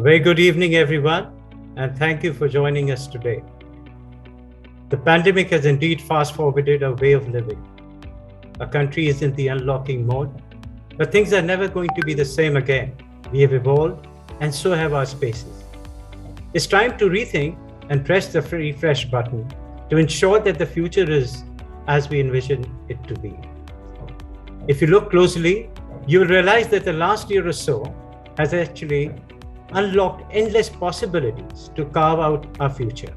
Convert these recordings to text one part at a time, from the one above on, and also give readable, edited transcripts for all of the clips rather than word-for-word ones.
very good evening, everyone, and thank you for joining us today. The pandemic has indeed fast-forwarded our way of living. Our country is in the unlocking mode, but things are never going to be the same again. We have evolved, and so have our spaces. It's time to rethink and press the refresh button to ensure that the future is as we envision it to be. If you look closely, you will realize that the last year or so has actually unlocked endless possibilities to carve out our future.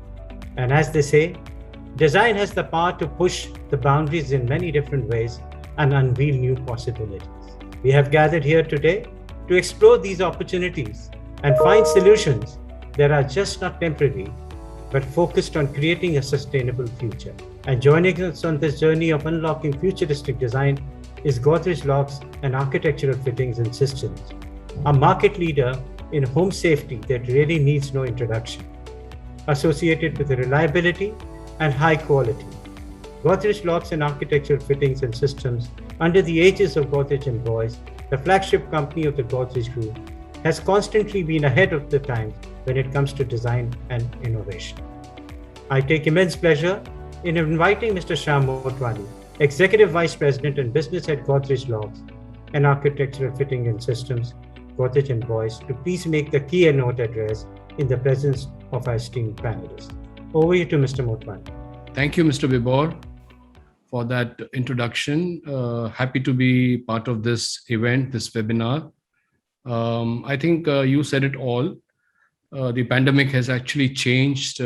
And as they say, design has the power to push the boundaries in many different ways and unveil new possibilities. We have gathered here today to explore these opportunities and find solutions that are just not temporary, but focused on creating a sustainable future. And joining us on this journey of unlocking futuristic design is Godrej Locks and Architectural Fittings and Systems, a market leader in home safety that really needs no introduction, associated with reliability and high quality. Godrej Locks and Architectural Fittings and Systems, under the aegis of Godrej & Boyce, the flagship company of the Godrej Group, has constantly been ahead of the times when it comes to design and innovation. I take immense pleasure in inviting Mr. Shyam Motwani, Executive Vice President and Business Head Godrej Locks and Architectural Fitting and Systems, Godrej & Boyce, to please make the keynote address in the presence of our esteemed panelists. Over to you, Mr. Motwani. Thank you, Mr. Bibor, for that introduction. Happy to be part of this event, this webinar. I think you said it all. The pandemic has actually changed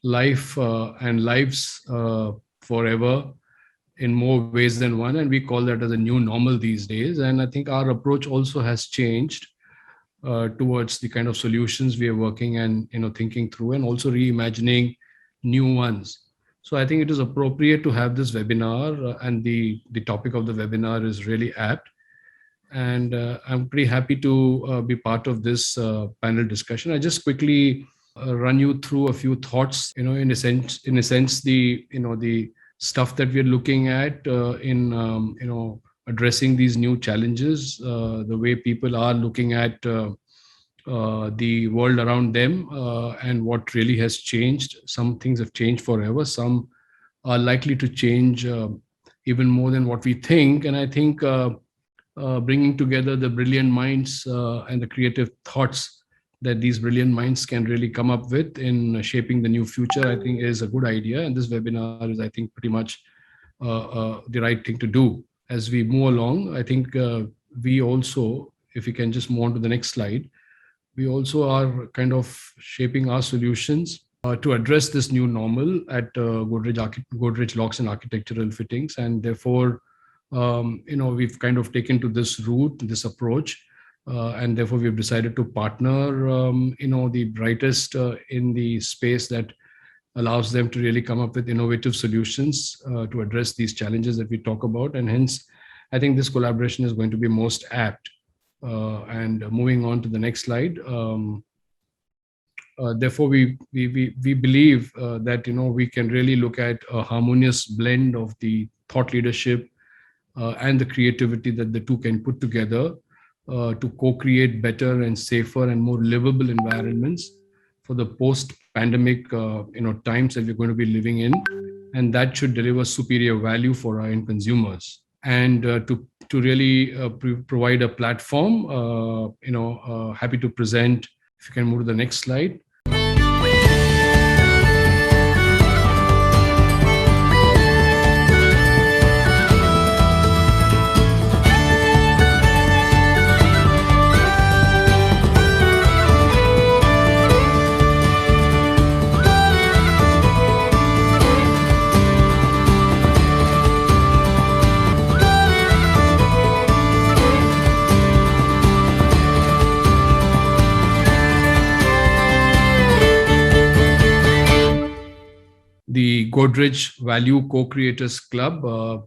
life and lives forever in more ways than one, and we call that as a new normal these days. And I think our approach also has changed towards the kind of solutions we are working and thinking through, and also reimagining new ones. So I think it is appropriate to have this webinar, and the topic of the webinar is really apt. And I'm pretty happy to be part of this panel discussion. I just quickly run you through a few thoughts. In a sense, the stuff that we're looking at in addressing these new challenges, the way people are looking at the world around them, and what really has changed. Some things have changed forever. Some are likely to change even more than what we think. And I think bringing together the brilliant minds and the creative thoughts that these brilliant minds can really come up with in shaping the new future, I think is a good idea. And this webinar is, I think, pretty much the right thing to do. As we move along, I think we also, if we can just move on to the next slide, we also are kind of shaping our solutions to address this new normal at Godrej Locks and Architectural Fittings. And therefore, we've kind of taken to this route, this approach, and therefore we've decided to partner, the brightest in the space that allows them to really come up with innovative solutions to address these challenges that we talk about. And hence, I think this collaboration is going to be most apt. And moving on to the next slide. Therefore, we believe that we can really look at a harmonious blend of the thought leadership and the creativity that the two can put together to co-create better and safer and more livable environments for the post-pandemic times that we're going to be living in, and that should deliver superior value for our end consumers. And to really provide a platform, happy to present. If you can move to the next slide. The Godrej Value Co-Creators Club.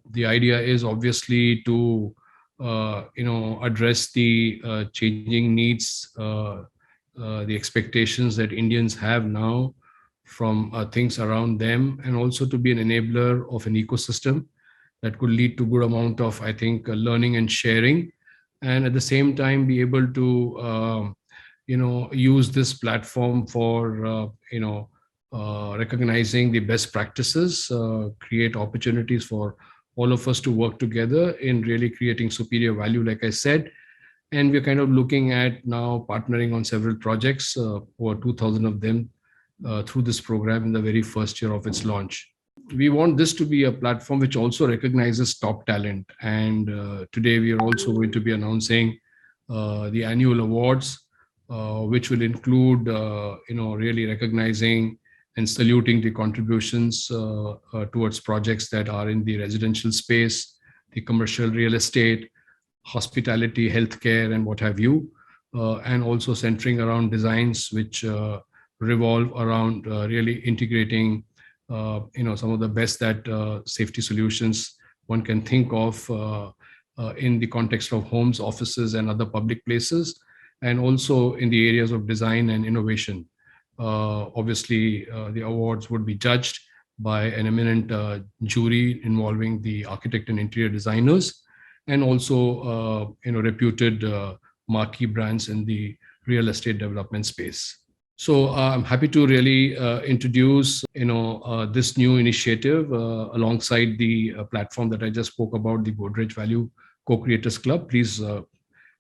The idea is obviously to, address the changing needs, the expectations that Indians have now from things around them, and also to be an enabler of an ecosystem that could lead to good amount of, I think, learning and sharing, and at the same time be able to, use this platform for, recognizing the best practices, create opportunities for all of us to work together in really creating superior value, like I said. And we're kind of looking at now partnering on several projects, over 2,000 of them, through this program in the very first year of its launch. We want this to be a platform which also recognizes top talent. And today we are also going to be announcing the annual awards, which will include, really recognizing and saluting the contributions towards projects that are in the residential space, the commercial real estate, hospitality, healthcare, and what have you, and also centering around designs which revolve around really integrating, some of the best that safety solutions one can think of in the context of homes, offices, and other public places, and also in the areas of design and innovation. Obviously, the awards would be judged by an eminent jury involving the architect and interior designers, and also reputed marquee brands in the real estate development space. So I'm happy to really introduce this new initiative alongside the platform that I just spoke about, the Godrej Value Co-Creators Club. Please go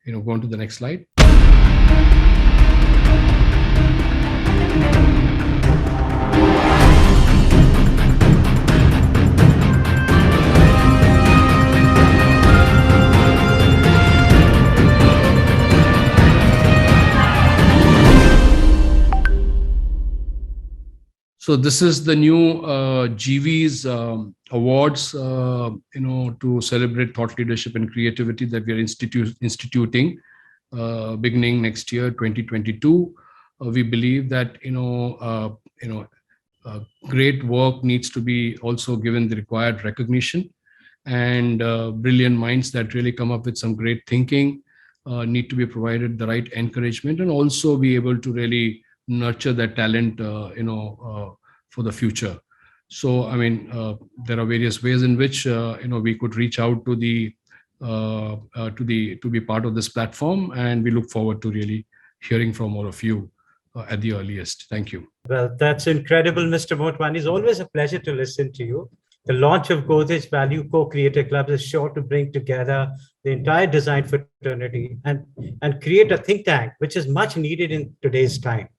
on to the next slide. So this is the new GV's awards, to celebrate thought leadership and creativity that we are instituting beginning next year, 2022. We believe that great work needs to be also given the required recognition, and brilliant minds that really come up with some great thinking need to be provided the right encouragement, and also be able to really nurture that talent, for the future. So, I mean, there are various ways in which we could reach out to the to be part of this platform, and we look forward to really hearing from all of you at the earliest. Thank you. Well, that's incredible, Mr. Motwani. It's always a pleasure to listen to you. The launch of Godrej Value Co-Creator Club is sure to bring together the entire design fraternity and create a think tank, which is much needed in today's time.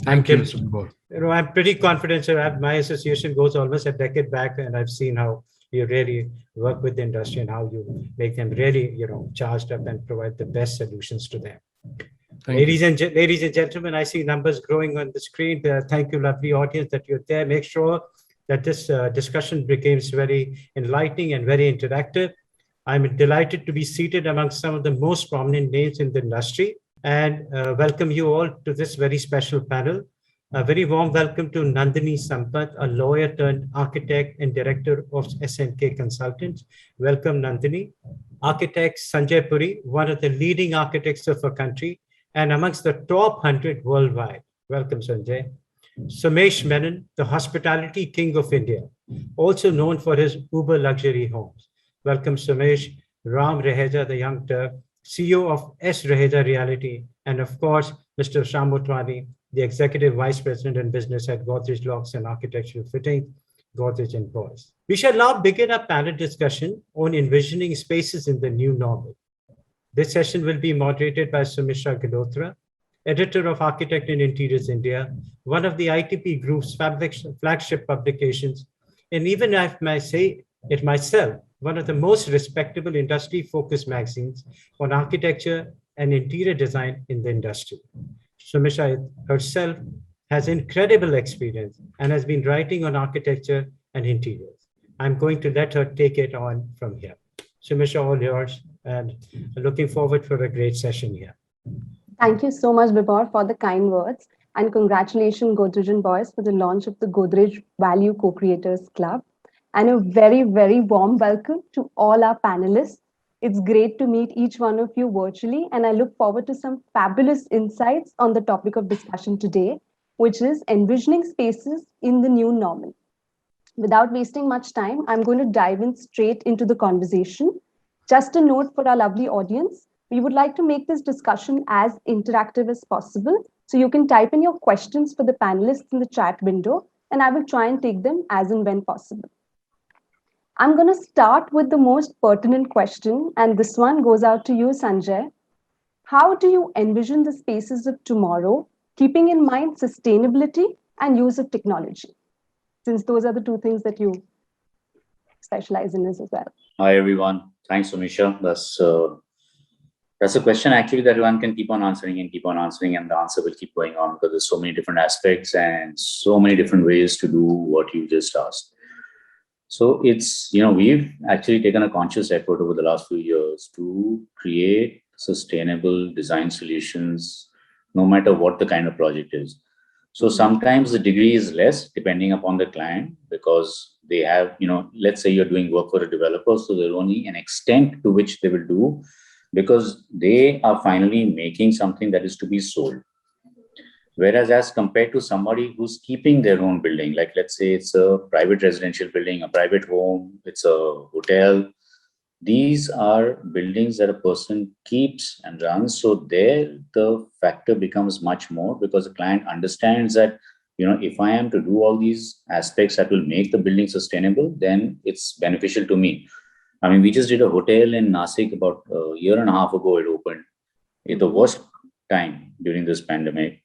Thank you, Mr. Bor. I'm pretty confident. So my association goes almost a decade back, and I've seen how you really work with the industry and how you make them really, charged up and provide the best solutions to them. Ladies and gentlemen, I see numbers growing on the screen. Thank you, lovely audience, that you're there. Make sure that this discussion becomes very enlightening and very interactive. I'm delighted to be seated amongst some of the most prominent names in the industry, and welcome you all to this very special panel. A very warm welcome to Nandini Sampath, a lawyer turned architect and director of SNK Consultants. Welcome, Nandini. Architect Sanjay Puri, one of the leading architects of our country and amongst the top 100 worldwide. Welcome, Sanjay. Sumesh Menon, the hospitality king of India, also known for his uber luxury homes. Welcome, Sumesh. Ram Raheja, the young Turk, CEO of S. Raheja Reality, and of course, Mr. Shyam Motwani, the Executive Vice President and Business at Godrej Locks and Architectural Fitting, Godrej & Boys. We shall now begin our panel discussion on envisioning spaces in the new normal. This session will be moderated by Sumitra Gilotra, editor of Architect and Interiors India, one of the ITP Group's flagship publications, and even I may say it myself, one of the most respectable industry-focused magazines on architecture and interior design in the industry. Sumitra herself has incredible experience and has been writing on architecture and interiors. I'm going to let her take it on from here. Sumitra, all yours, and looking forward for a great session here. Thank you so much, Bibor, for the kind words, and congratulations, Godrej & Boys, for the launch of the Godrej Value Co-Creators Club. And a very, very warm welcome to all our panelists. It's great to meet each one of you virtually, and I look forward to some fabulous insights on the topic of discussion today, which is envisioning spaces in the new normal. Without wasting much time, I'm going to dive in straight into the conversation. Just a note for our lovely audience, We would like to make this discussion as interactive as possible. So you can type in your questions for the panelists in the chat window, and I will try and take them as and when possible. I'm going to start with the most pertinent question, and this one goes out to you, Sanjay. How do you envision the spaces of tomorrow, keeping in mind sustainability and use of technology? Since those are the two things that you specialize in as well. Hi, everyone. Thanks, Amisha. That's a question actually that one can keep on answering, and the answer will keep going on because there's so many different aspects and so many different ways to do what you just asked. So it's, we've actually taken a conscious effort over the last few years to create sustainable design solutions, no matter what the kind of project is. So sometimes the degree is less depending upon the client because they have, let's say you're doing work for a developer. So there's only an extent to which they will do because they are finally making something that is to be sold. Whereas as compared to somebody who's keeping their own building, like let's say it's a private residential building, a private home, it's a hotel. These are buildings that a person keeps and runs. So there the factor becomes much more because the client understands that, if I am to do all these aspects that will make the building sustainable, then it's beneficial to me. I mean, we just did a hotel in Nashik about a year and a half ago. It opened at the worst time during this pandemic.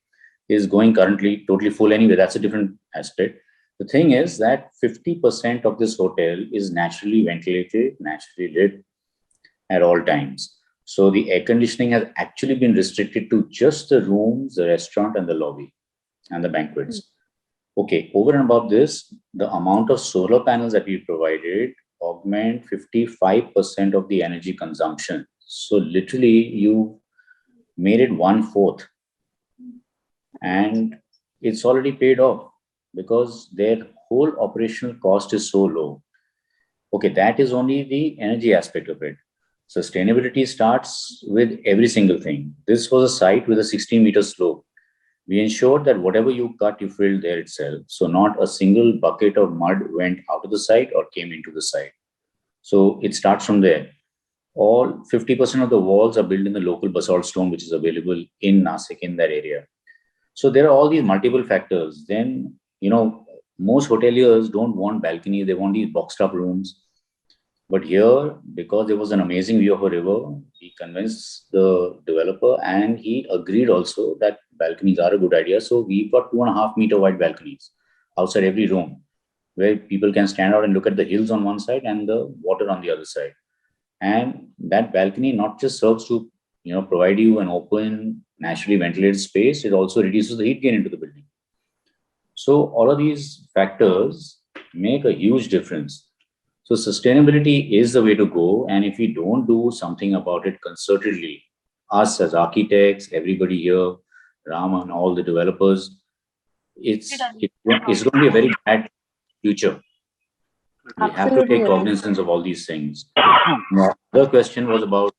Is going currently totally full anyway. That's a different aspect. The thing is that 50% of this hotel is naturally ventilated, naturally lit at all times. So the air conditioning has actually been restricted to just the rooms, the restaurant, and the lobby, and the banquets. Okay, over and above this, the amount of solar panels that we provided augment 55% of the energy consumption. So literally, you made it 1/4. And it's already paid off because their whole operational cost is so low. Okay, that is only the energy aspect of it. Sustainability starts with every single thing. This was a site with a 16-meter slope. We ensured that whatever you cut, you filled there itself. So not a single bucket of mud went out of the site or came into the site. So it starts from there. All 50% of the walls are built in the local basalt stone, which is available in Nashik, in that area. So there are all these multiple factors. Then, most hoteliers don't want balconies. They want these boxed up rooms. But here, because there was an amazing view of a river, we convinced the developer and he agreed also that balconies are a good idea. So we've got 2.5-meter wide balconies outside every room where people can stand out and look at the hills on one side and the water on the other side. And that balcony not just serves to, provide you an open, naturally ventilated space, it also reduces the heat gain into the building. So all of these factors make a huge difference. So sustainability is the way to go. And if we don't do something about it concertedly, us as architects, everybody here, Ram and all the developers, it's going to be a very bad future. We have to take cognizance of all these things. The other question was about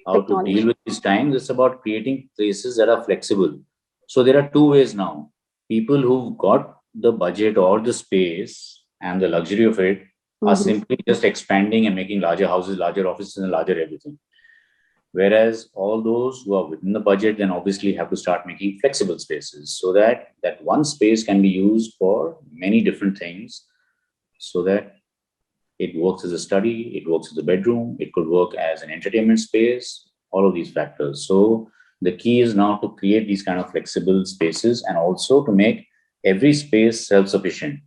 how to deal with these times. It's about creating places that are flexible. So there are two ways now. People who've got the budget or the space and the luxury of it are simply just expanding and making larger houses, larger offices, and larger everything. Whereas all those who are within the budget then obviously have to start making flexible spaces so that that one space can be used for many different things so that it works as a study, it works as a bedroom, it could work as an entertainment space, all of these factors. So the key is now to create these kind of flexible spaces and also to make every space self-sufficient.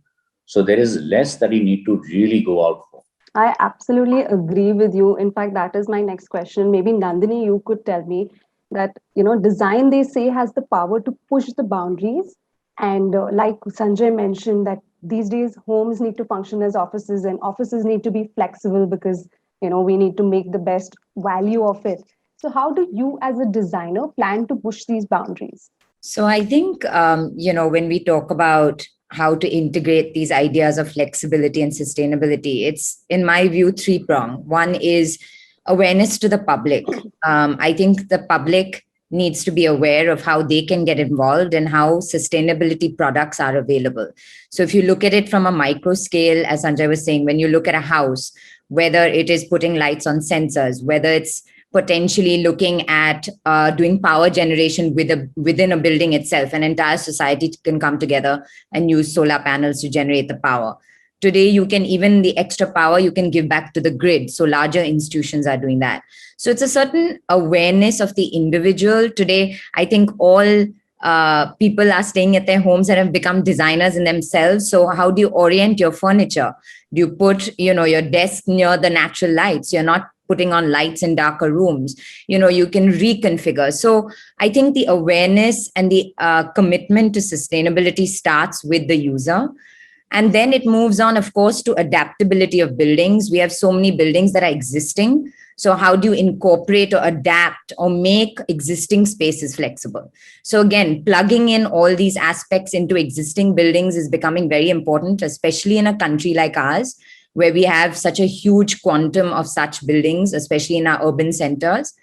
So there is less that you need to really go out for. I absolutely agree with you. In fact, that is my next question. Maybe Nandini, you could tell me that, design, they say, has the power to push the boundaries. And like Sanjay mentioned, that these days homes need to function as offices and offices need to be flexible because, we need to make the best value of it. So how do you as a designer plan to push these boundaries? So I think, when we talk about how to integrate these ideas of flexibility and sustainability, it's, in my view, three-pronged. One is awareness to the public. I think the public needs to be aware of how they can get involved and how sustainability products are available. So if you look at it from a micro scale, as Sanjay was saying, when you look at a house, whether it is putting lights on sensors, whether it's potentially looking at doing power generation within a building itself. An entire society can come together and use solar panels to generate the power. Today, you can even the extra power you can give back to the grid. So larger institutions are doing that. So it's a certain awareness of the individual. Today, I think all people are staying at their homes and have become designers in themselves. So how do you orient your furniture? Do you put, your desk near the natural lights? You're not putting on lights in darker rooms. You can reconfigure. So I think the awareness and the commitment to sustainability starts with the user. And then it moves on, of course, to adaptability of buildings. We have so many buildings that are existing. So how do you incorporate or adapt or make existing spaces flexible? So again, plugging in all these aspects into existing buildings is becoming very important, especially in a country like ours, where we have such a huge quantum of such buildings, especially in our urban centers.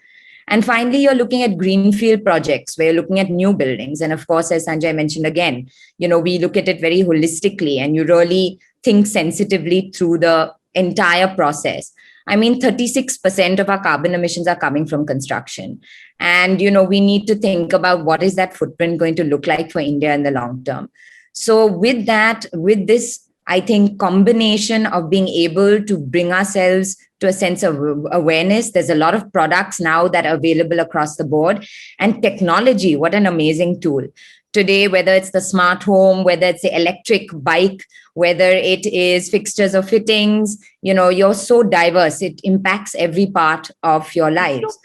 And finally, you're looking at greenfield projects where you're looking at new buildings. And of course, as Sanjay mentioned again, we look at it very holistically and you really think sensitively through the entire process. I mean, 36% of our carbon emissions are coming from construction. And, we need to think about what is that footprint going to look like for India in the long term. So with that, with this, I think combination of being able to bring ourselves to a sense of awareness. There's a lot of products now that are available across the board, and technology, what an amazing tool. Today, whether it's the smart home, whether it's the electric bike, whether it is fixtures or fittings, you're so diverse. It impacts every part of your lives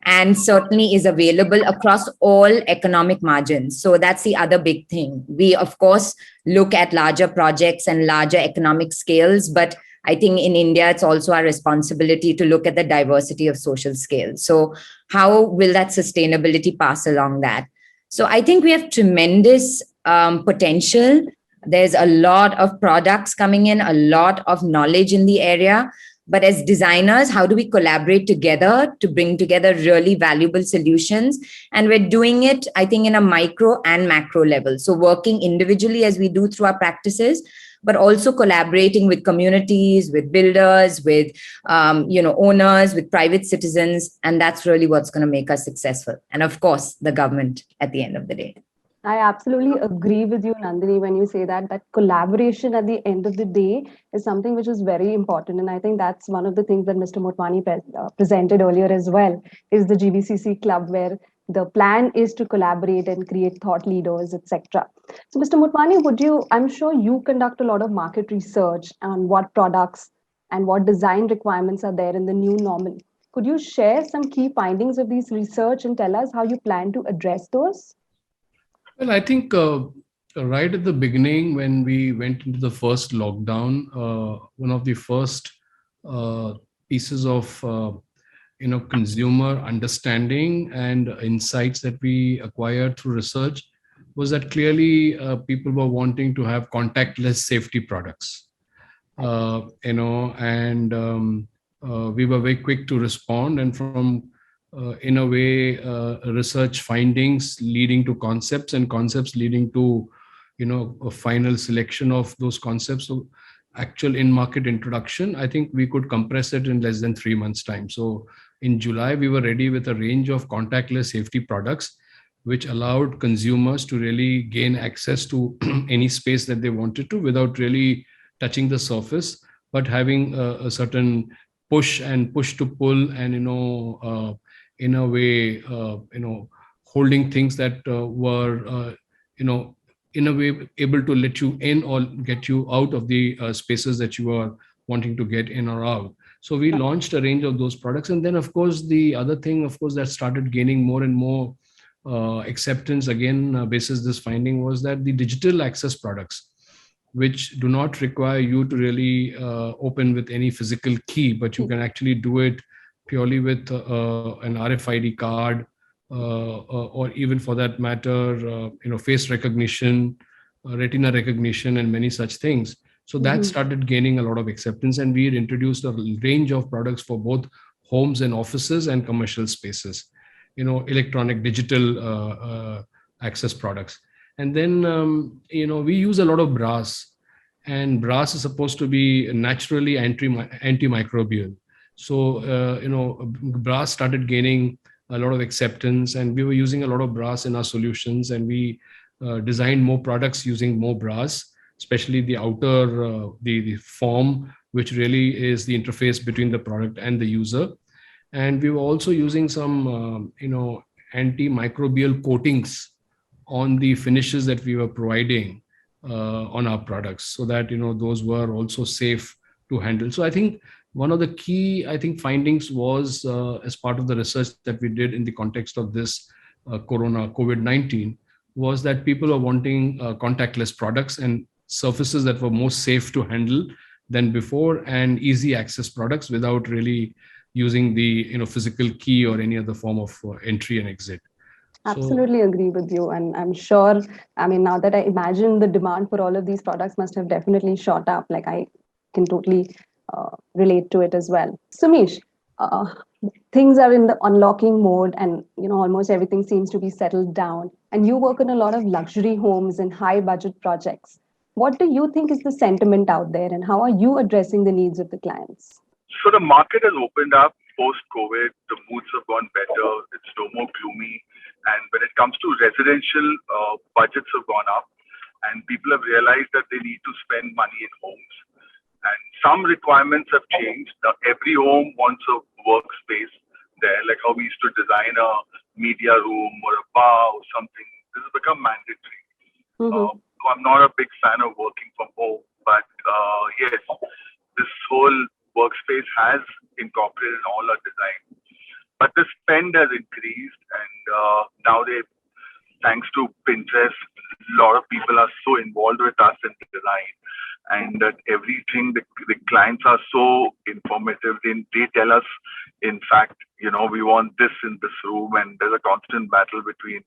and certainly is available across all economic margins. So that's the other big thing. We, of course, look at larger projects and larger economic scales, but I think in India, it's also our responsibility to look at the diversity of social scales. So how will that sustainability pass along that? So I think we have tremendous potential. There's a lot of products coming in, a lot of knowledge in the area. But as designers, how do we collaborate together to bring together really valuable solutions? And we're doing it, I think, in a micro and macro level. So working individually as we do through our practices, but also collaborating with communities, with builders, with owners, with private citizens. And that's really what's going to make us successful. And of course, the government at the end of the day. I absolutely agree with you, Nandini, when you say that collaboration at the end of the day is something which is very important. And I think that's one of the things that Mr. Motwani presented earlier as well, is the GBCC club, where the plan is to collaborate and create thought leaders, etc. So, Mr. Motwani, I'm sure you conduct a lot of market research on what products and what design requirements are there in the new normal. Could you share some key findings of these research and tell us how you plan to address those? Well, I think right at the beginning, when we went into the first lockdown, one of the first pieces of consumer understanding and insights that we acquired through research was that clearly people were wanting to have contactless safety products. We were very quick to respond, and from in a way, research findings leading to concepts, and concepts leading to, a final selection of those concepts. So actual in-market introduction, I think we could compress it in less than 3 months' time. So in July, we were ready with a range of contactless safety products, which allowed consumers to really gain access to any space that they wanted to without really touching the surface, but having a certain push to pull, and in a way, holding things that were, in a way able to let you in or get you out of the spaces that you are wanting to get in or out. So we launched a range of those products. And then, of course, the other thing, of course, that started gaining more and more acceptance, again, basis this finding, was that the digital access products, which do not require you to really open with any physical key, but you can actually do it purely with an RFID card, or even for that matter, face recognition, retina recognition, and many such things. So that started gaining a lot of acceptance, and we had introduced a range of products for both homes and offices and commercial spaces, electronic, digital access products. And then, we use a lot of brass, and brass is supposed to be naturally antimicrobial. So, brass started gaining a lot of acceptance, and we were using a lot of brass in our solutions, and we designed more products using more brass, especially the outer, the form, which really is the interface between the product and the user. And we were also using some, antimicrobial coatings on the finishes that we were providing on our products, so that those were also safe to handle. So I think one of the key findings was, as part of the research that we did in the context of this COVID-19, was that people are wanting contactless products and surfaces that were more safe to handle than before, and easy access products without really using the physical key or any other form of entry and exit. Absolutely agree with you. And I'm sure, I mean, now that I imagine, the demand for all of these products must have definitely shot up. Like, I can totally relate to it as well. Sumesh, uh, things are in the unlocking mode, and almost everything seems to be settled down. And you work in a lot of luxury homes and high budget projects. What do you think is the sentiment out there, and how are you addressing the needs of the clients? So the market has opened up post-COVID. The moods have gone better. It's no more gloomy. And when it comes to residential, budgets have gone up, and people have realized that they need to spend money in homes. And some requirements have changed. Now, every home wants a workspace there, like how we used to design a media room or a bar or something. This has become mandatory. I'm not a big fan of working from home, but yes, this whole workspace has incorporated in all our design. But the spend has increased, and now thanks to Pinterest, a lot of people are so involved with us in design, and that everything, the clients are so informative. They tell us, in fact, we want this in this room, and there's a constant battle between,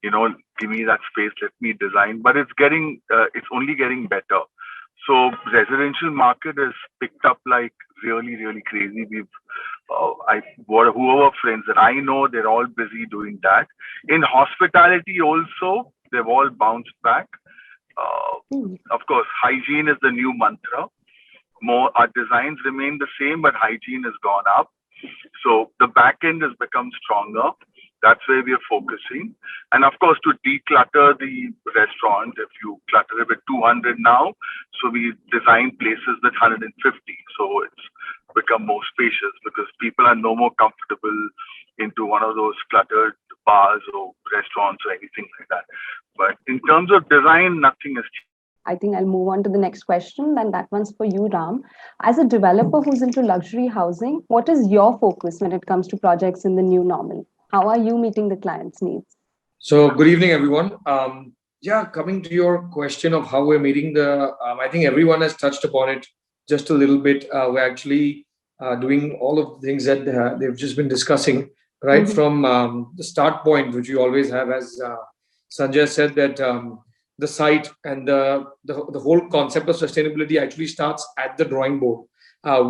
give me that space, let me design. But it's only getting better. So residential market has picked up like really, really crazy. Whoever friends that I know, they're all busy doing that. In hospitality also, they've all bounced back. Of course, hygiene is the new mantra. Our designs remain the same, but hygiene has gone up. So the back end has become stronger. That's where we are focusing. And of course, to declutter the restaurant, if you clutter it with 200 now, so we design places with 150. So it's become more spacious because people are no more comfortable into one of those cluttered bars or restaurants or anything like that. But in terms of design, nothing has changed. I think I'll move on to the next question, and that one's for you, Ram. As a developer who's into luxury housing, what is your focus when it comes to projects in the new normal? How are you meeting the client's needs? So, good evening, everyone. Coming to your question of how we're meeting I think everyone has touched upon it just a little bit. We're actually doing all of the things that they've just been discussing, right from the start point, which we always have, as Sanjay said, that the site and the whole concept of sustainability actually starts at the drawing board,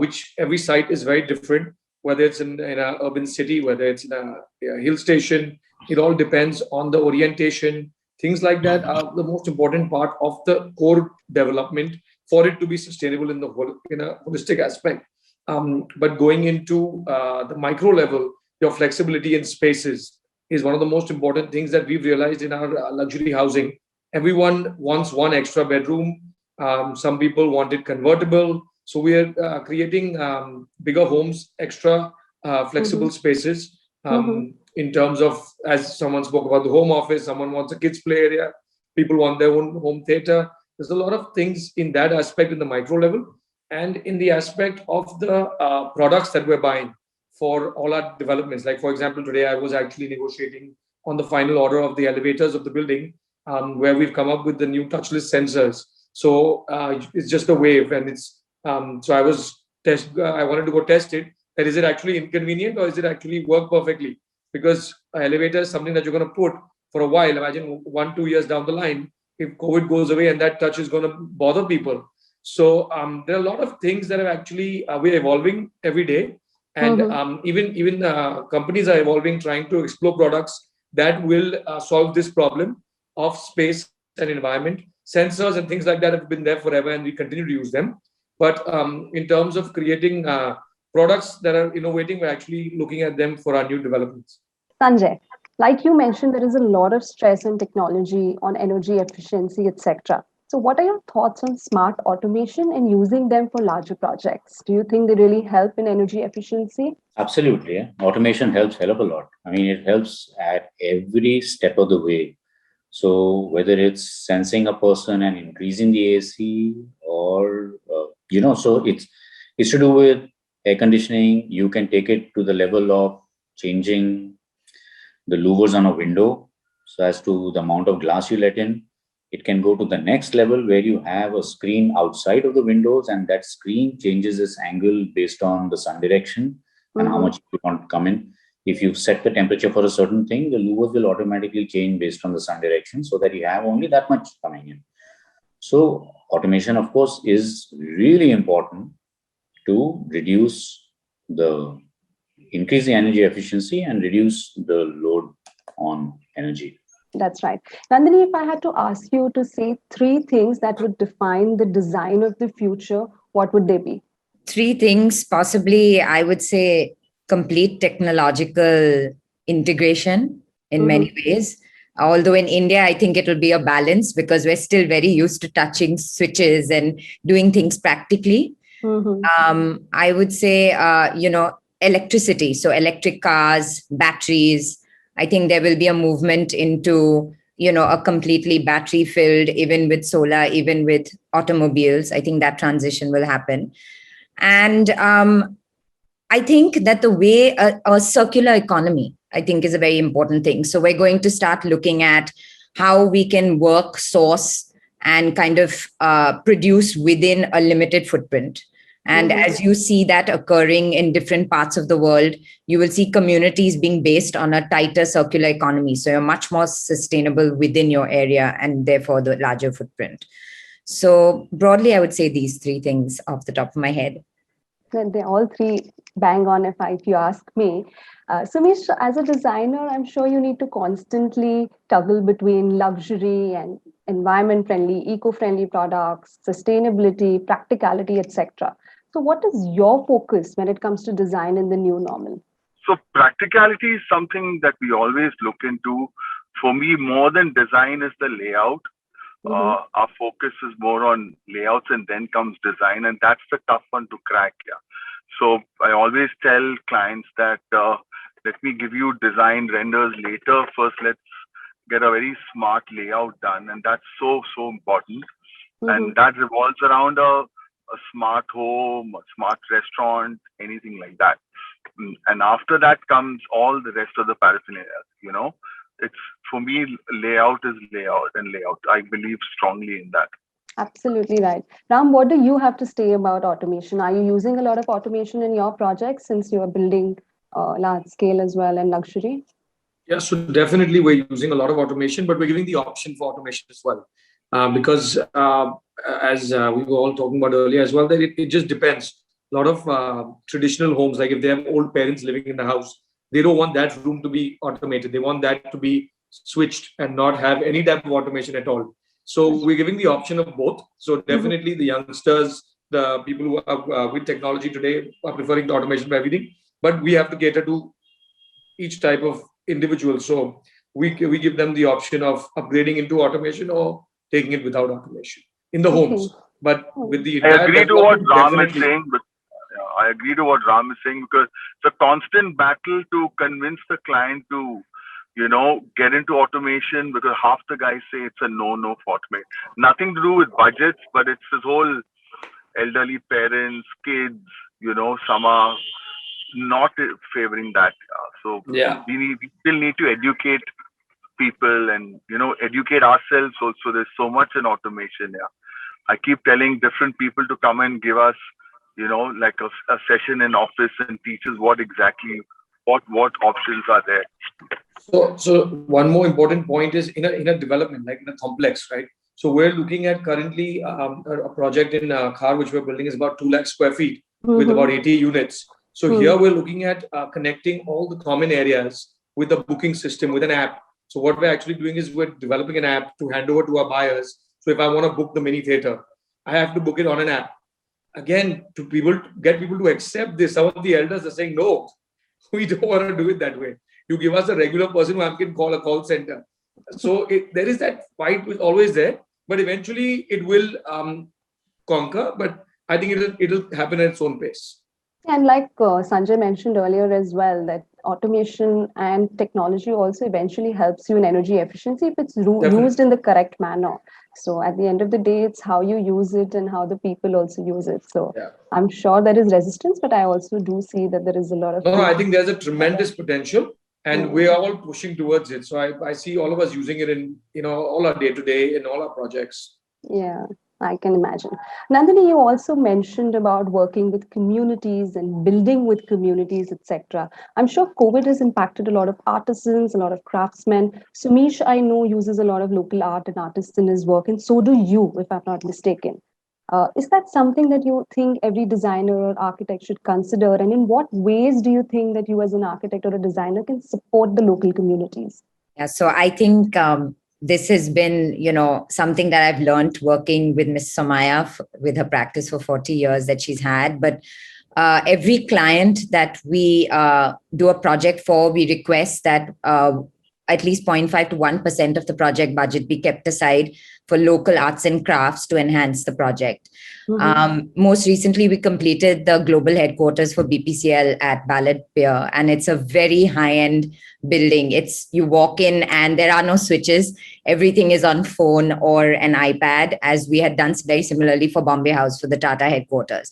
which every site is very different, whether it's in an urban city, whether it's in a hill station. It all depends on the orientation. Things like that are the most important part of the core development for it to be sustainable in a holistic aspect. But going into the micro level, your flexibility in spaces is one of the most important things that we've realized in our luxury housing. Everyone wants one extra bedroom. Some people want it convertible. So we are creating bigger homes, extra flexible spaces in terms of, as someone spoke about the home office, someone wants a kids play area, people want their own home theater. There's a lot of things in that aspect in the micro level, and in the aspect of the products that we're buying for all our developments. Like, for example, today I was actually negotiating on the final order of the elevators of the building, where we've come up with the new touchless sensors. So it's just a wave, and it's so I wanted to go test it. That is it actually inconvenient, or is it actually work perfectly? Because an elevator is something that you're going to put for a while. Imagine 1-2 years down the line, if COVID goes away and that touch is going to bother people. So there are a lot of things that are actually we're evolving every day, and even companies are evolving, trying to explore products that will solve this problem of space and environment. Sensors and things like that have been there forever, and we continue to use them. But in terms of creating products that are innovating, we're actually looking at them for our new developments. Sanjay, like you mentioned, there is a lot of stress on technology, on energy efficiency, etc. So, what are your thoughts on smart automation and using them for larger projects? Do you think they really help in energy efficiency? Absolutely. Yeah. Automation helps hell of a lot. I mean, it helps at every step of the way. So whether it's sensing a person and increasing the AC, or so it's to do with air conditioning. You can take it to the level of changing the louvers on a window, so as to the amount of glass you let in. It can go to the next level where you have a screen outside of the windows, and that screen changes its angle based on the sun direction and how much you want to come in. If you set the temperature for a certain thing, the louvers will automatically change based on the sun direction, so that you have only that much coming in. So automation, of course, is really important to increase the energy efficiency and reduce the load on energy. That's right. Nandini, if I had to ask you to say three things that would define the design of the future, what would they be? Three things, possibly, I would say complete technological integration in many ways. Although in India, I think it will be a balance because we're still very used to touching switches and doing things practically. I would say, electricity. So electric cars, batteries. I think there will be a movement into, a completely battery filled, even with solar, even with automobiles. I think that transition will happen. And I think that the way a circular economy, I think, is a very important thing. So we're going to start looking at how we can work, source, and kind of produce within a limited footprint. And as you see that occurring in different parts of the world, you will see communities being based on a tighter circular economy. So you're much more sustainable within your area and therefore the larger footprint. So broadly, I would say these three things off the top of my head. They're all three bang on if you ask me. Sumesh, as a designer, I'm sure you need to constantly toggle between luxury and environment-friendly, eco-friendly products, sustainability, practicality, etc. So what is your focus when it comes to design in the new normal? So practicality is something that we always look into. For me, more than design is the layout. Our focus is more on layouts, and then comes design, and that's the tough one to crack. Yeah. So I always tell clients that let me give you design renders later. First, let's get a very smart layout done, and that's so important. And that revolves around a smart home, a smart restaurant, anything like that. And after that comes all the rest of the paraphernalia. It's, for me, layout is layout and layout. I believe strongly in that. Absolutely right. Ram, what do you have to say about automation? Are you using a lot of automation in your projects since you are building large scale as well and luxury? Yeah, so definitely we're using a lot of automation, but we're giving the option for automation as well. Because as we were all talking about earlier as well, that it just depends. A lot of traditional homes, like if they have old parents living in the house, they don't want that room to be automated. They want that to be switched and not have any type of automation at all. So we're giving the option of both. So definitely the youngsters, the people who are with technology today are preferring the automation for everything. But we have to cater to each type of individual. So we give them the option of upgrading into automation or taking it without automation in the homes. But with the I agree to what Ram is saying. But I agree to what Ram is saying, because it's a constant battle to convince the client to, get into automation, because half the guys say it's a no for automation. Nothing to do with budgets, but it's this whole elderly parents, kids, some are not favoring that. So we still need to educate people and, educate ourselves also. There's so much in automation. Yeah. I keep telling different people to come and give us, like a session in office and teach us what options are there. So one more important point is in a development, like in a complex, right? So we're looking at currently a project in Khar, which we're building is about 2 lakh square feet with about 80 units. So here we're looking at connecting all the common areas with a booking system, with an app. So what we're actually doing is we're developing an app to hand over to our buyers. So if I want to book the mini theater, I have to book it on an app. again, to get people to accept this, some of the elders are saying, no, we don't want to do it that way. You give us a regular person who can call a call center. So there is that fight which is always there, but eventually it will conquer. But I think it'll happen at its own pace. And like Sanjay mentioned earlier as well, that automation and technology also eventually helps you in energy efficiency if it's used in the correct manner. So at the end of the day, it's how you use it and how the people also use it. So I'm sure there is resistance, but I also do see that there is a lot of... No, I think there's a tremendous potential and we are all pushing towards it. So I see all of us using it in, all our day-to-day, in all our projects. Yeah, I can imagine. Nandini, you also mentioned about working with communities and building with communities, etc. I'm sure COVID has impacted a lot of artisans, a lot of craftsmen. Sumesh, I know, uses a lot of local art and artists in his work, and so do you, if I'm not mistaken. Is that something that you think every designer or architect should consider? And in what ways do you think that you as an architect or a designer can support the local communities? Yeah, so I think this has been, something that I've learned working with Miss Somaya with her practice for 40 years that she's had. But every client that we do a project for, we request that at least 0.5 to 1% of the project budget be kept aside for local arts and crafts to enhance the project. Most recently, we completed the global headquarters for BPCL at Ballard Pier, and it's a very high-end building. You walk in and there are no switches. Everything is on phone or an iPad, as we had done very similarly for Bombay House for the Tata headquarters.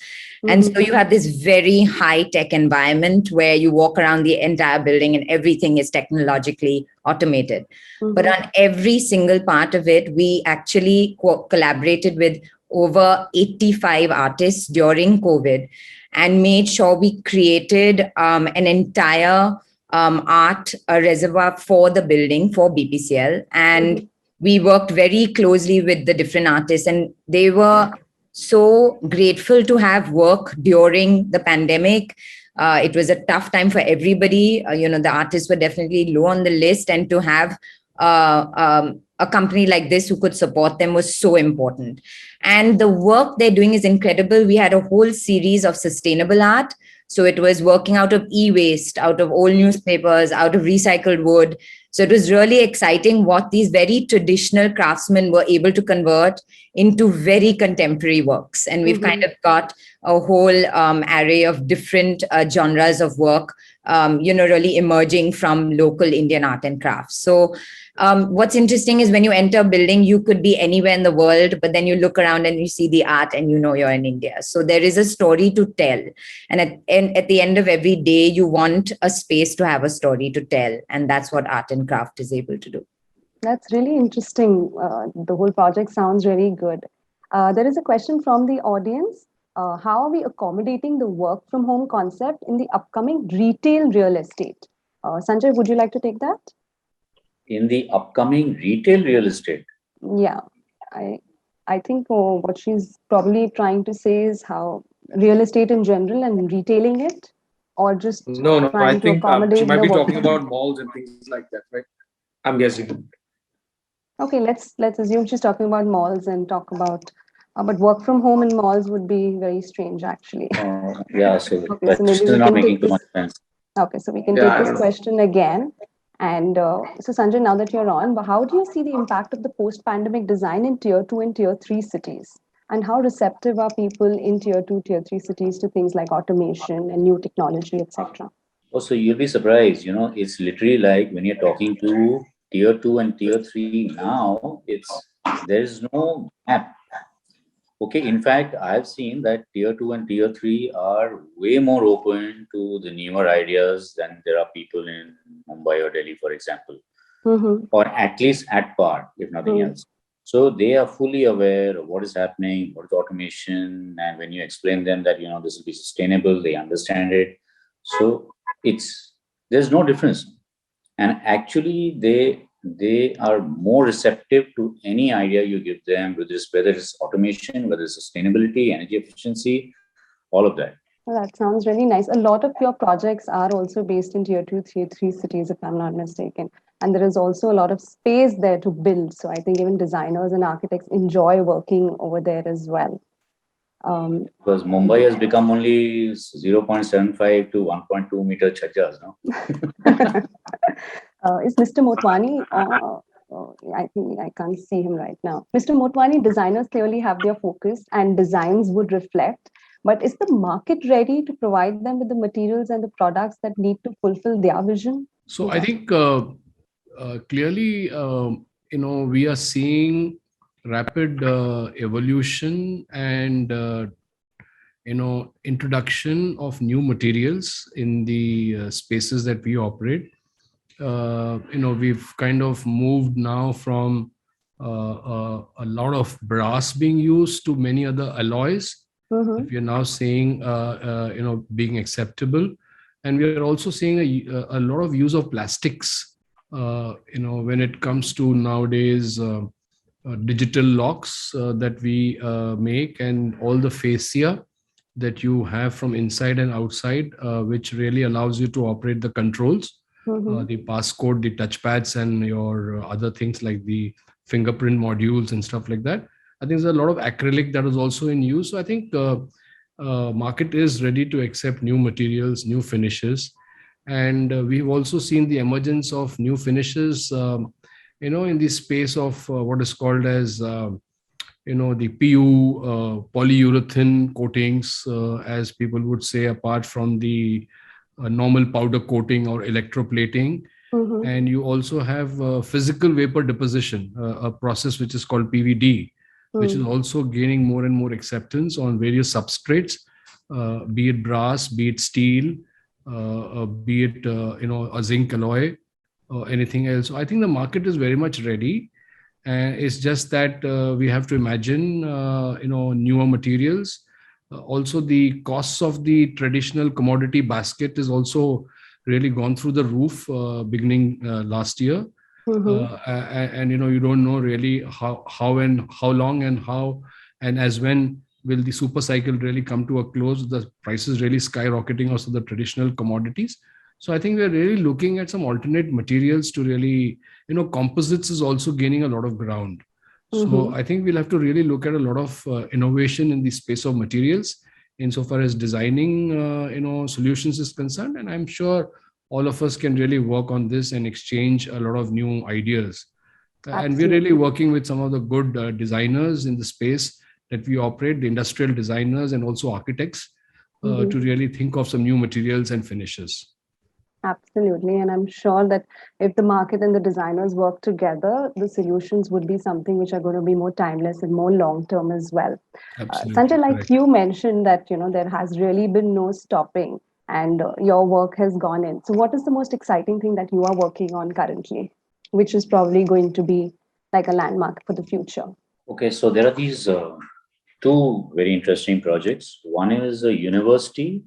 And so you have this very high-tech environment where you walk around the entire building and everything is technologically automated. But on every single part of it, we actually collaborated with over 85 artists during COVID and made sure we created an entire art reservoir for the building for BPCL. And we worked very closely with the different artists, and they were so grateful to have work during the pandemic. It was a tough time for everybody. The artists were definitely low on the list, and to have a company like this who could support them was so important. And the work they're doing is incredible. We had a whole series of sustainable art. So it was working out of e-waste, out of old newspapers, out of recycled wood. So it was really exciting what these very traditional craftsmen were able to convert into very contemporary works. And we've kind of got a whole array of different genres of work, really emerging from local Indian art and crafts. So what's interesting is when you enter a building, you could be anywhere in the world, but then you look around and you see the art and you're in India. So there is a story to tell. And at the end of every day, you want a space to have a story to tell. And that's what art and craft is able to do. That's really interesting. The whole project sounds really good. There is a question from the audience. How are we accommodating the work from home concept in the upcoming retail real estate? Sanjay, would you like to take that? In the upcoming retail real estate? Yeah, I think what she's probably trying to say is how real estate in general and retailing it, or just no. I think she might be talking about malls and things like that, right? I'm guessing. Okay, let's assume she's talking about malls and talk about. But work from home in malls would be very strange, actually. Yeah, so okay, so maybe we not can making take too this. much sense. Okay, so we can take this question again. And so Sanjay, now that you're on, but how do you see the impact of the post-pandemic design in tier 2 and tier 3 cities? And how receptive are people in tier 2, tier 3 cities to things like automation and new technology, etc.? Oh, so you'll be surprised, it's literally like when you're talking to tier 2 and tier 3 now, there's no gap. Okay, in fact, I've seen that tier 2 and tier 3 are way more open to the newer ideas than there are people in Mumbai or Delhi, for example, or at least at par, if nothing else. So they are fully aware of what is happening, what is automation, and when you explain them that, this will be sustainable, they understand it. So there's no difference. And actually, they are more receptive to any idea you give them, whether it's automation, whether it's sustainability, energy efficiency, all of that. Well, that sounds really nice. A lot of your projects are also based in tier 2, tier 3 cities, if I'm not mistaken. And there is also a lot of space there to build. So I think even designers and architects enjoy working over there as well. Because Mumbai has become only 0.75 to 1.2 meter chajjas now. Is Mr. Motwani? I think I can't see him right now. Mr. Motwani, designers clearly have their focus and designs would reflect. But is the market ready to provide them with the materials and the products that need to fulfill their vision? So I think clearly, we are seeing rapid evolution and introduction of new materials in the spaces that we operate. We've kind of moved now from a lot of brass being used to many other alloys. Mm-hmm. We are now seeing being acceptable, and we are also seeing a lot of use of plastics. When it comes to nowadays digital locks that we make, and all the fascia that you have from inside and outside, which really allows you to operate the controls, the passcode, the touchpads, and your other things like the fingerprint modules and stuff like that. I think there's a lot of acrylic that is also in use. So I think market is ready to accept new materials, new finishes. And we've also seen the emergence of new finishes, in the space of what is called as, the PU, polyurethane coatings, as people would say, apart from the normal powder coating or electroplating. And you also have physical vapor deposition, a process which is called PVD, which is also gaining more and more acceptance on various substrates, be it brass, be it steel, be it a zinc alloy, or anything else. So I think the market is very much ready, and it's just that we have to imagine newer materials. Also, the costs of the traditional commodity basket is also really gone through the roof beginning last year. And you don't know really how and how long and how and as when will the super cycle really come to a close. The prices really skyrocketing also the traditional commodities. So I think we're really looking at some alternate materials to really, composites is also gaining a lot of ground. So I think we'll have to really look at a lot of innovation in the space of materials insofar as designing, solutions is concerned. And I'm sure all of us can really work on this and exchange a lot of new ideas. And we're really working with some of the good designers in the space that we operate, the industrial designers and also architects, to really think of some new materials and finishes. Absolutely. And I'm sure that if the market and the designers work together, the solutions would be something which are going to be more timeless and more long-term as well. Sanjay, like correct. You mentioned that, there has really been no stopping and your work has gone in. So what is the most exciting thing that you are working on currently, which is probably going to be like a landmark for the future? Okay, so there are these two very interesting projects. One is a university,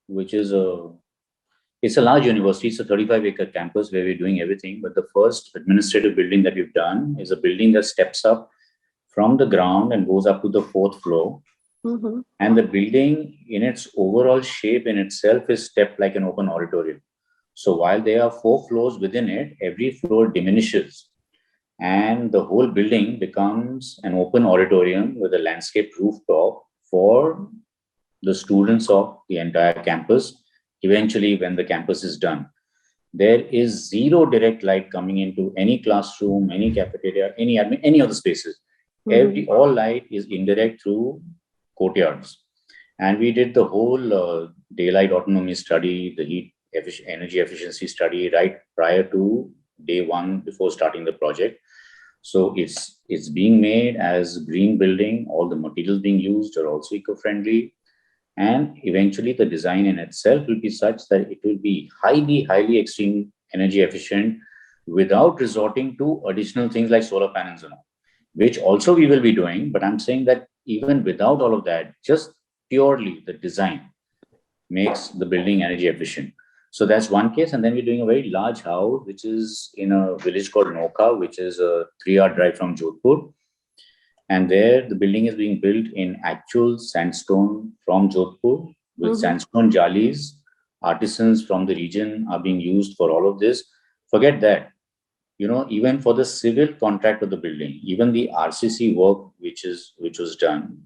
which is it's a large university. It's a 35-acre campus where we're doing everything. But the first administrative building that we've done is a building that steps up from the ground and goes up to the 4th floor. And the building in its overall shape in itself is stepped like an open auditorium. So while there are 4 floors within it, every floor diminishes. And the whole building becomes an open auditorium with a landscaped rooftop for the students of the entire campus. Eventually, when the campus is done, there is zero direct light coming into any classroom, any cafeteria, any admin, any of the spaces. All light is indirect through courtyards. And we did the whole daylight autonomy study, the heat energy efficiency study right prior to day one before starting the project. So it's being made as green building. All the materials being used are also eco-friendly. And eventually the design in itself will be such that it will be highly, highly extreme energy efficient without resorting to additional things like solar panels and all, which also we will be doing. But I'm saying that even without all of that, just purely the design makes the building energy efficient. So that's one case. And then we're doing a very large house, which is in a village called Noka, which is a 3-hour drive from Jodhpur. And there, the building is being built in actual sandstone from Jodhpur with sandstone jalis. Artisans from the region are being used for all of this. Forget that, even for the civil contract of the building, even the RCC work which was done,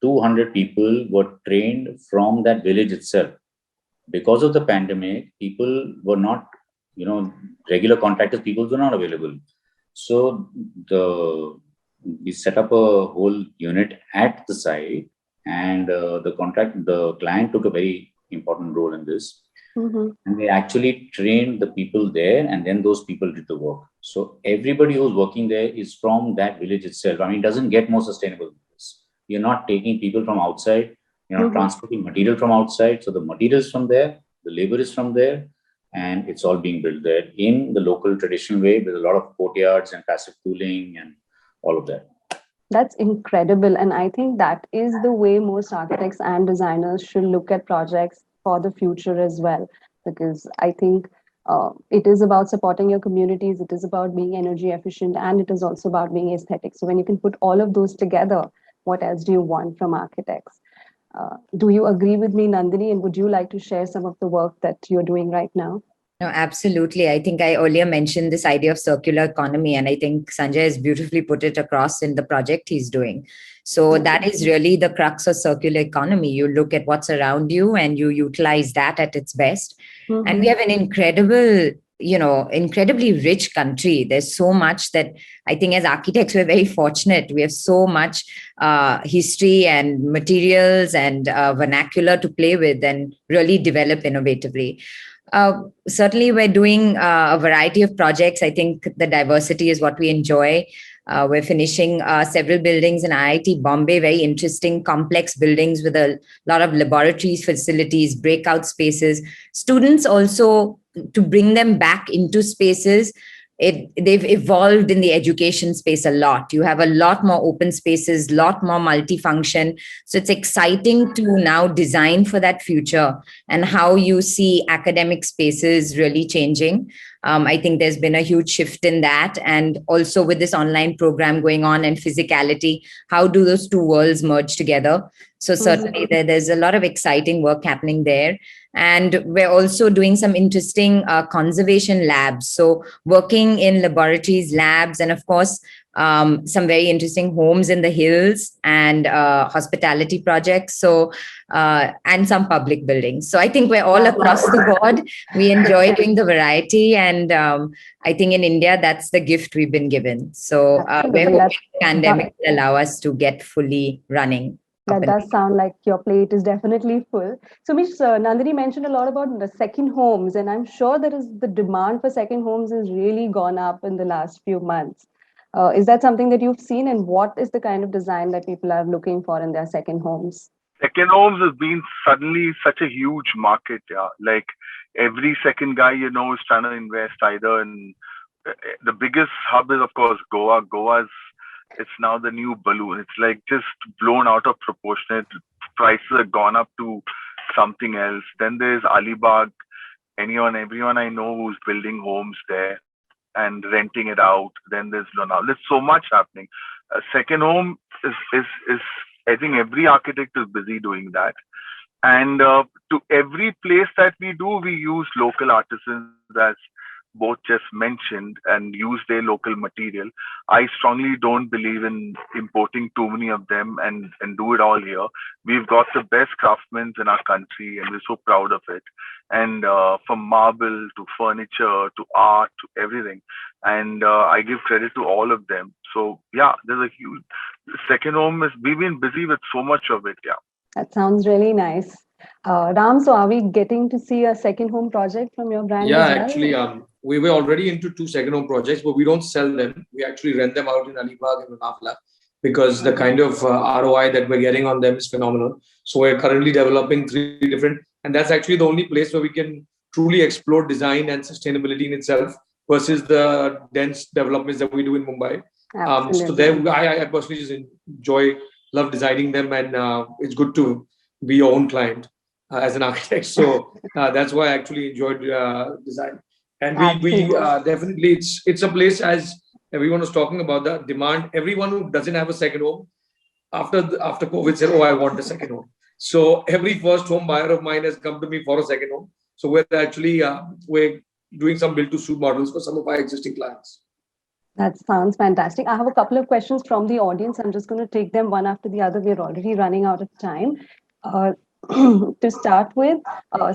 200 people were trained from that village itself. Because of the pandemic, people were not, regular contractors, people were not available. So we set up a whole unit at the site, and the client took a very important role in this. And they actually trained the people there, and then those people did the work. So everybody who's working there is from that village itself. I mean, it doesn't get more sustainable than this. You're not taking people from outside, you're not transporting material from outside. So the material is from there, the labor is from there, and it's all being built there in the local traditional way with a lot of courtyards and passive cooling and all of that. That's incredible. And I think that is the way most architects and designers should look at projects for the future as well. Because I think it is about supporting your communities, it is about being energy efficient, and it is also about being aesthetic. So when you can put all of those together, what else do you want from architects? Do you agree with me, Nandini? And would you like to share some of the work that you're doing right now? No, absolutely. I think I earlier mentioned this idea of circular economy, and I think Sanjay has beautifully put it across in the project he's doing. So that is really the crux of circular economy. You look at what's around you and you utilize that at its best. And we have an incredibly rich country. There's so much that I think as architects, we're very fortunate. We have so much history and materials and vernacular to play with and really develop innovatively. Certainly, we're doing a variety of projects. I think the diversity is what we enjoy. We're finishing several buildings in IIT Bombay, very interesting, complex buildings with a lot of laboratories, facilities, breakout spaces. Students also, to bring them back into spaces, they've evolved in the education space a lot. You have a lot more open spaces, lot more multifunction. So it's exciting to now design for that future and how you see academic spaces really changing. I think there's been a huge shift in that. And also with this online program going on and physicality, how do those two worlds merge together? So certainly there's a lot of exciting work happening there. And we're also doing some interesting conservation labs. So working in laboratories, labs, and of course, some very interesting homes in the hills and hospitality projects. So, and some public buildings. So I think we're all across the board. We enjoy doing the variety. And I think in India, that's the gift we've been given. So we're hoping the pandemic will allow us to get fully running. That does sound like your plate is definitely full. So, Ms. Nandini mentioned a lot about the second homes, and I'm sure the demand for second homes has really gone up in the last few months. Is that something that you've seen, and what is the kind of design that people are looking for in their second homes? Second homes has been suddenly such a huge market. Yeah, like every second guy is trying to invest either in the biggest hub is of course Goa. It's now the new balloon. It's like just blown out of proportion. Prices have gone up to something else. Then there's Alibag. Everyone I know who's building homes there and renting it out. Then there's Lonavala. There's so much happening. Second home is I think every architect is busy doing that. And to every place that we do, we use local artisans, as both just mentioned, and use their local material. I strongly don't believe in importing too many of them and do it all here. We've got the best craftsmen in our country, and we're so proud of it. And from marble to furniture to art to everything. And I give credit to all of them. So yeah, there's a huge second home. We've been busy with so much of it. Yeah. That sounds really nice. Ram, so are we getting to see a second home project from your brand? Yeah, as well? actually, we were already into 2 second home projects, but we don't sell them. We actually rent them out in Alibag and Lonavala because the kind of ROI that we're getting on them is phenomenal. So we're currently developing 3 different, and that's actually the only place where we can truly explore design and sustainability in itself versus the dense developments that we do in Mumbai. So there, I personally just love designing them, and it's good to be your own client as an architect. So that's why I actually enjoyed design. And we definitely, it's a place, as everyone was talking about, the demand. Everyone who doesn't have a second home after COVID said, "Oh, I want a second home." So every first home buyer of mine has come to me for a second home. So we're actually we're doing some build to suit models for some of our existing clients. That sounds fantastic. I have a couple of questions from the audience. I'm just going to take them one after the other. We're already running out of time. Uh, to start with,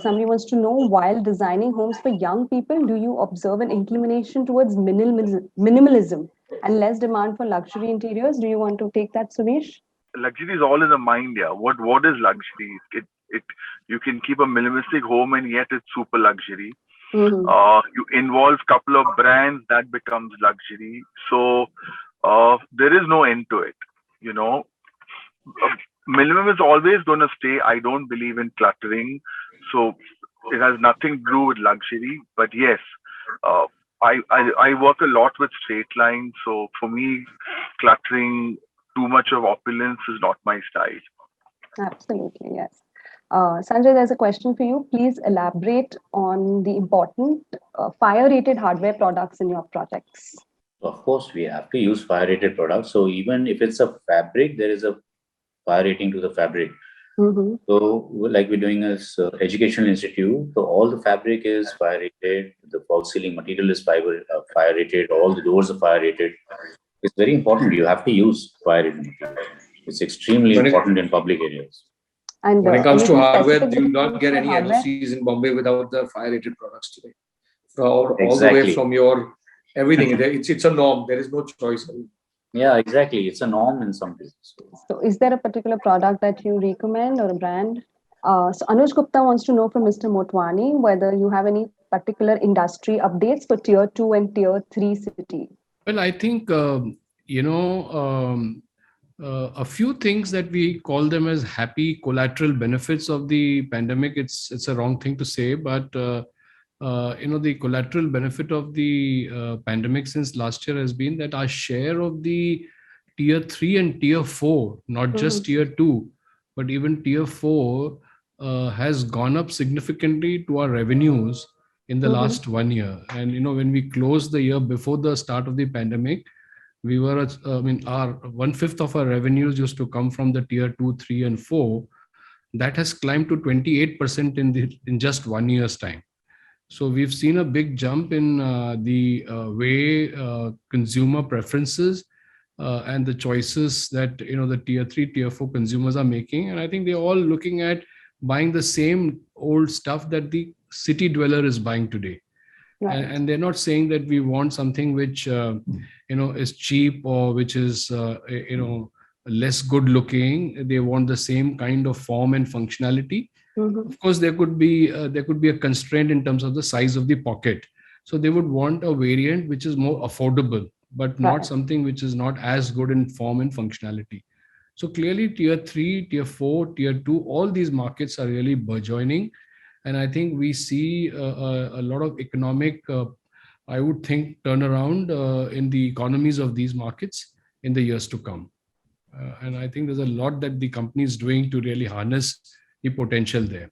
somebody wants to know, while designing homes for young people, do you observe an inclination towards minimalism and less demand for luxury interiors? Do you want to take that, Suresh? Luxury is all in the mind. Yeah. What is luxury? It you can keep a minimalistic home and yet it's super luxury. Mm-hmm. You involve couple of brands, that becomes luxury. So there is no end to it. You know, minimum is always going to stay. I don't believe in cluttering, so it has nothing to do with luxury. But yes, I work a lot with straight lines, so for me, cluttering, too much of opulence is not my style. Absolutely, yes. Sanjay, there's a question for you. Please elaborate on the important fire-rated hardware products in your projects. Of course, we have to use fire-rated products. So even if it's a fabric, there is a fire rating to the fabric. Mm-hmm. So, like we're doing as educational institute, so all the fabric is fire rated, the false ceiling material is fire rated, all the doors are fire rated. It's very important. You have to use fire rated material. It's extremely important in public areas. And when it comes to hardware, specific you do not get any hardware? NOCs in Bombay without the fire rated products today. All the Exactly. way from your everything. It's a norm. There is no choice. Yeah, exactly. It's a norm in some places. So is there a particular product that you recommend or a brand? So Anuj Gupta wants to know from Mr. Motwani whether you have any particular industry updates for tier 2 and tier 3 cities. Well, I think, a few things that we call them as happy collateral benefits of the pandemic. It's a wrong thing to say, but the collateral benefit of the pandemic since last year has been that our share of the tier 3 and tier 4, not just tier 2, but even tier 4 has gone up significantly to our revenues in the last 1 year. And, when we closed the year before the start of the pandemic, we were, our 1/5 of our revenues used to come from the tier 2, 3, and 4. That has climbed to 28% in just 1 year's time. So we've seen a big jump in the way consumer preferences and the choices that the tier 3, tier 4 consumers are making. And I think they're all looking at buying the same old stuff that the city dweller is buying today. Right. And they're not saying that we want something which is cheap or which is less good looking. They want the same kind of form and functionality. Of course, there could be a constraint in terms of the size of the pocket. So they would want a variant which is more affordable, but not something which is not as good in form and functionality. So clearly, tier 3, tier 4, tier 2, all these markets are really burgeoning. And I think we see a lot of economic, I would think, turnaround in the economies of these markets in the years to come. And I think there's a lot that the company is doing to really harness the potential there.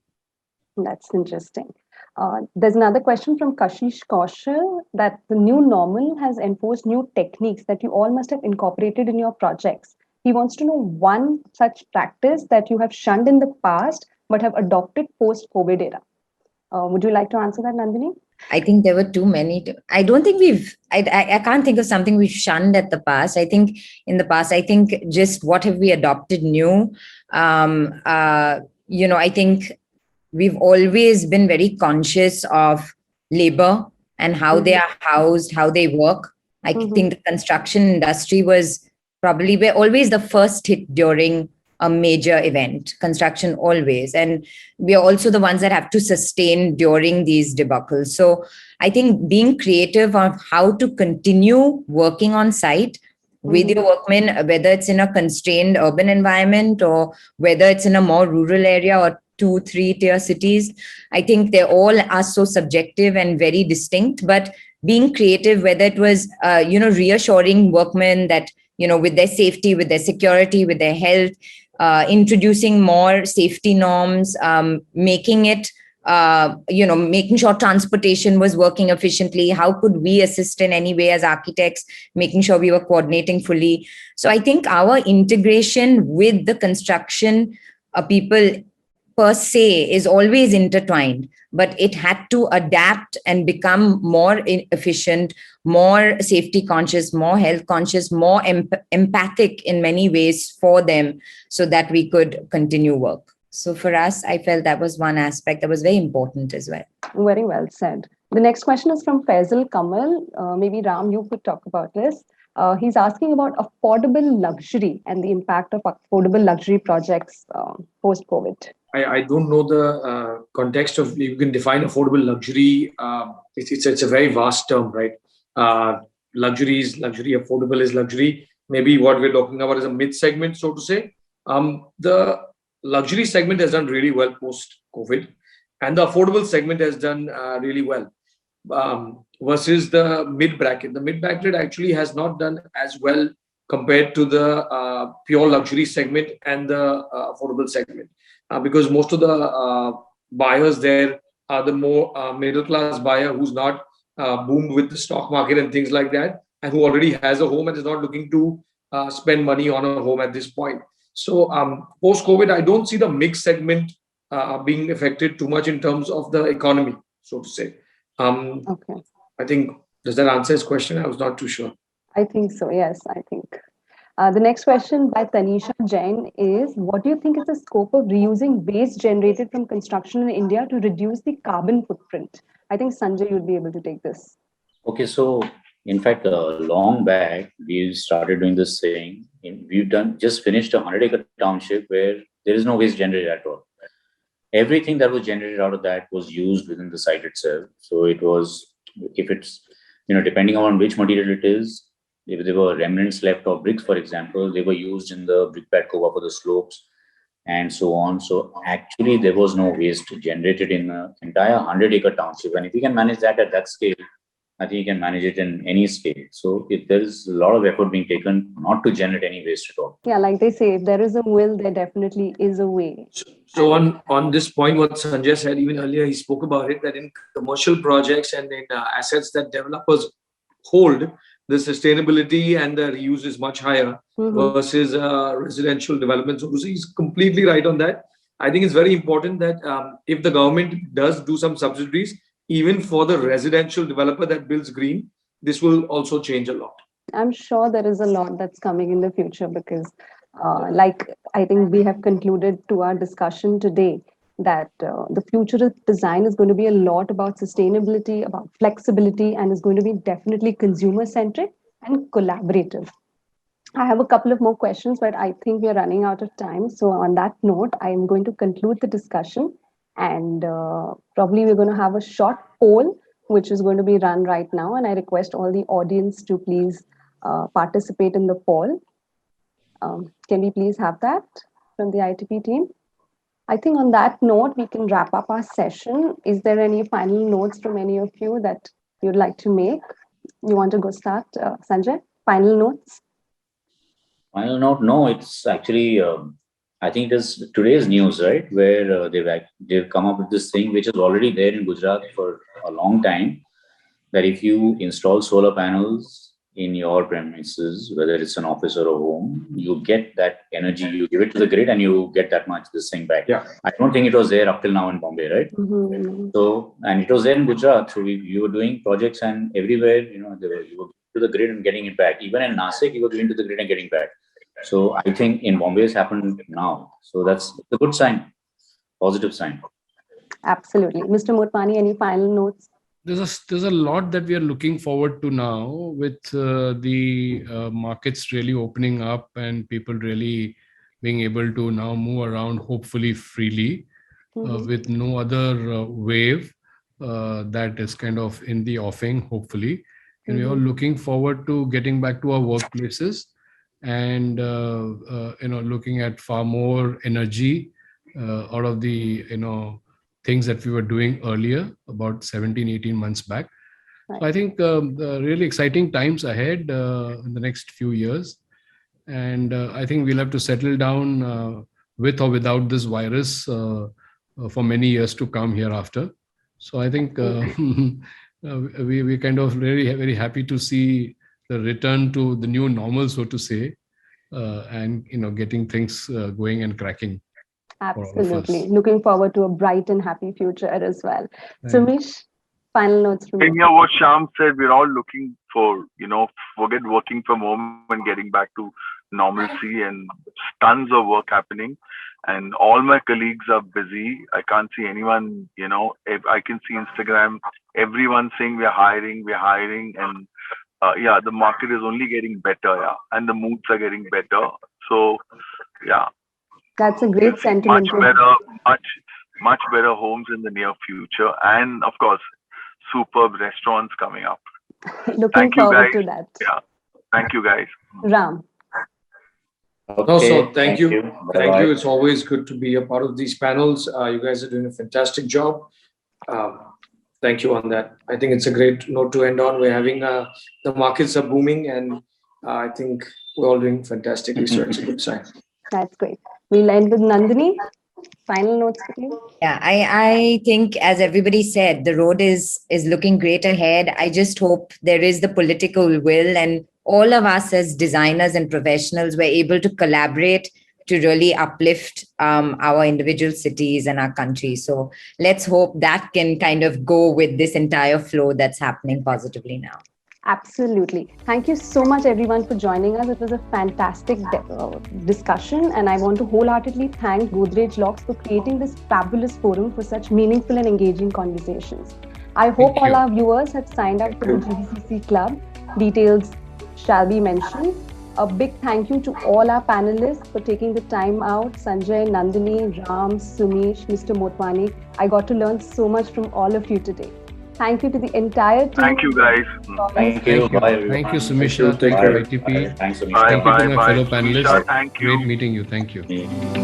That's interesting. There's another question from Kashish Kaushal that the new normal has enforced new techniques that you all must have incorporated in your projects. He wants to know one such practice that you have shunned in the past but have adopted post-COVID era. Would you like to answer that, Nandini? I think there were too many. I don't think I can't think of something we've shunned at the past. I think in the past, just what have we adopted new? I think we've always been very conscious of labor and how they are housed, how they work. I think the construction industry was probably, we're always the first hit during a major event, construction always. And we are also the ones that have to sustain during these debacles. So I think being creative on how to continue working on site with your workmen, whether it's in a constrained urban environment or whether it's in a more rural area or 2, 3 tier cities, I think they all are so subjective and very distinct. But being creative, whether it was, reassuring workmen that, with their safety, with their security, with their health, introducing more safety norms, making it, making sure transportation was working efficiently. How could we assist in any way as architects, making sure we were coordinating fully? So I think our integration with the construction people per se is always intertwined, but it had to adapt and become more efficient, more safety conscious, more health conscious, more empathic in many ways for them, so that we could continue work. So for us, I felt that was one aspect that was very important as well. Very well said. The next question is from Faisal Kamal. Maybe Ram, you could talk about this. He's asking about affordable luxury and the impact of affordable luxury projects post-COVID. I don't know the context of, you can define affordable luxury. It's a very vast term, right? Luxury is luxury, affordable is luxury. Maybe what we're talking about is a mid segment, so to say. The luxury segment has done really well post-COVID, and the affordable segment has done really well. Versus the mid bracket. The mid bracket actually has not done as well compared to the pure luxury segment and the affordable segment, because most of the buyers there are the more middle class buyer who's not boomed with the stock market and things like that, and who already has a home and is not looking to spend money on a home at this point. So post COVID, I don't see the mixed segment being affected too much in terms of the economy, so to say. Okay. I think, does that answer his question? I was not too sure. I think so, yes, I think. The next question by Tanisha Jain is, what do you think is the scope of reusing waste generated from construction in India to reduce the carbon footprint? I think Sanjay, you'd be able to take this. Okay, so in fact, long back, we started doing this thing. We've just finished a 100-acre township where there is no waste generated at all. Everything that was generated out of that was used within the site itself. So it was, if it's, depending on which material it is, if there were remnants left of bricks, for example, they were used in the brick pad cover for the slopes and so on. So actually, there was no waste generated in the entire 100-acre township. And if you can manage that at that scale, I think you can manage it in any scale. So if there is a lot of effort being taken not to generate any waste at all. Yeah, like they say, if there is a will, there definitely is a way. So on this point, what Sanjay said even earlier, he spoke about it, that in commercial projects and in assets that developers hold, the sustainability and the reuse is much higher versus residential development. So he's completely right on that. I think it's very important that if the government does do some subsidies, even for the residential developer that builds green, this will also change a lot. I'm sure there is a lot that's coming in the future because like I think we have concluded to our discussion today that the future of design is going to be a lot about sustainability, about flexibility, and is going to be definitely consumer-centric and collaborative. I have a couple of more questions, but I think we are running out of time. So on that note, I'm going to conclude the discussion, and probably we're going to have a short poll, which is going to be run right now. And I request all the audience to please participate in the poll. Can we please have that from the ITP team? I think on that note, we can wrap up our session. Is there any final notes from any of you that you'd like to make? You want to go start, Sanjay? Final notes? Final note, no, it's actually, I think it is today's news, right? Where they've come up with this thing, which is already there in Gujarat for a long time, that if you install solar panels in your premises, whether it's an office or a home, you get that energy, you give it to the grid and you get that much this thing back. Yeah. I don't think it was there up till now in Bombay, right? Mm-hmm. So, and it was there in Gujarat. So you were doing projects and everywhere, you were to the grid and getting it back. Even in Nasik, you were going to the grid and getting back. So I think in Bombay it's happened now. So that's a good sign, positive sign. Absolutely. Mr. Motwani, any final notes? There's a lot that we are looking forward to now with the markets really opening up and people really being able to now move around hopefully freely with no other wave that is kind of in the offing, hopefully. And we are looking forward to getting back to our workplaces and looking at far more energy out of the things that we were doing earlier, about 17, 18 months back. Right. So I think really exciting times ahead in the next few years. And I think we'll have to settle down with or without this virus for many years to come hereafter. So I think we kind of really very happy to see the return to the new normal, so to say, and getting things going and cracking. Absolutely. Looking forward to a bright and happy future as well. Thanks. Sumesh, final notes from And you. yeah, what Shyam said, we're all looking for, forget working from home and getting back to normalcy, and tons of work happening. And all my colleagues are busy. I can't see anyone, if I can see Instagram, everyone saying we're hiring. And yeah, the market is only getting better. Yeah. And the moods are getting better. So yeah, That's a great sentiment. much better homes in the near future. And of course, superb restaurants coming up. Looking Thank you, forward guys. to that. Yeah. Thank you, guys. Ram. Also, thank you. Thank Bye-bye. you. It's always good to be a part of these panels. You guys are doing a fantastic job. Thank you on that. I think it's a great note to end on. We're having the markets are booming, and I think we're all doing fantastically. So it's a good sign. That's great. We'll end with Nandini. Final notes for you. Yeah, I think, as everybody said, the road is looking great ahead. I just hope there is the political will, and all of us as designers and professionals were able to collaborate to really uplift our individual cities and our country. So let's hope that can kind of go with this entire flow that's happening positively now. Absolutely. Thank you so much, everyone, for joining us. It was a fantastic discussion, and I want to wholeheartedly thank Godrej Locks for creating this fabulous forum for such meaningful and engaging conversations. I hope all our viewers have signed up for the GDCC Club. Details shall be mentioned. A big thank you to all our panelists for taking the time out. Sanjay, Nandini, Ram, Sumesh, Mr. Motwani. I got to learn so much from all of you today. Thank you to the entire team. Thank you, guys. Thank you. Bye, everyone. Thank you, Sumisha. Thank you, ITP. Thanks, Sumisha. Bye, Thank you to my fellow Bye. panelists. Thank you. Great meeting you. Thank you.